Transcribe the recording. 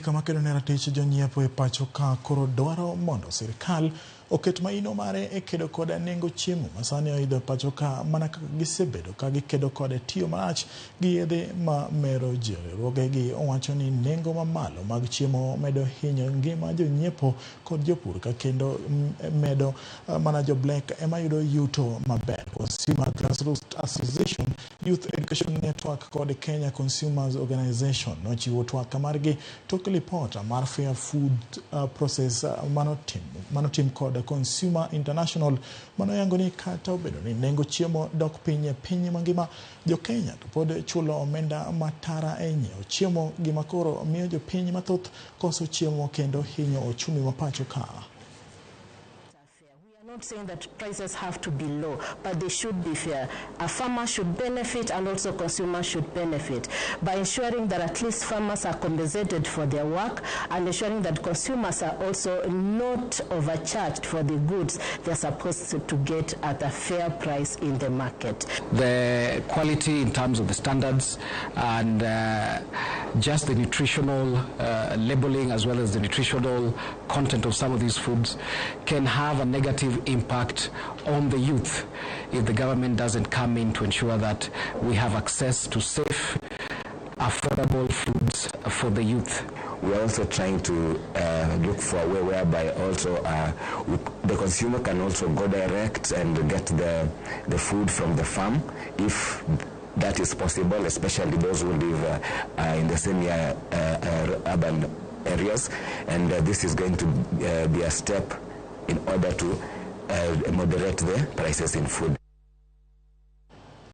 Shirika makedo ne ratich jonyiepo e pacho ka koro dwaro mondo sirkal oket maino mare e kedo kod nengo chiemo masani oidho pacho ka mana kaka gisebedo ka gikedo kod tiyo marach gi yedhe ma mero ji. Riwruoge gi owacho ni nengo mamalo mag chiemo medo hinyo ngima jonyiepo kod jopur ka kendo medo mana jo black ema yudo yuto maber. Consumer Grassroots Association, Youth Education Network kod Kenya Consumers Organization nochiwo twak margi tok lipot mar Fair Food Process manotim kod Consumer International manoyango ni kata obedo ni nengo chiemo dok piny e piny mangima, jo Kenya to pod chulo omenda matara e nyiewo chiemo, gima koro miyo jo piny mathoth koso chiemo kendo hinyo ochumi ma pacho ka. Not saying that prices have to be low, but they should be fair. A farmer should benefit and also consumers should benefit by ensuring that at least farmers are compensated for their work and ensuring that consumers are also not overcharged for the goods they're supposed to get at a fair price in the market. The quality in terms of the standards and just the nutritional labeling as well as the nutritional content of some of these foods can have a negative impact on the youth if the government doesn't come in to ensure that we have access to safe, affordable foods for the youth. We're also trying to look for a way whereby also the consumer can also go direct and get the food from the farm if that is possible, especially those who live in the semi-urban areas. And this is going to be a step in order to moderate the prices in food.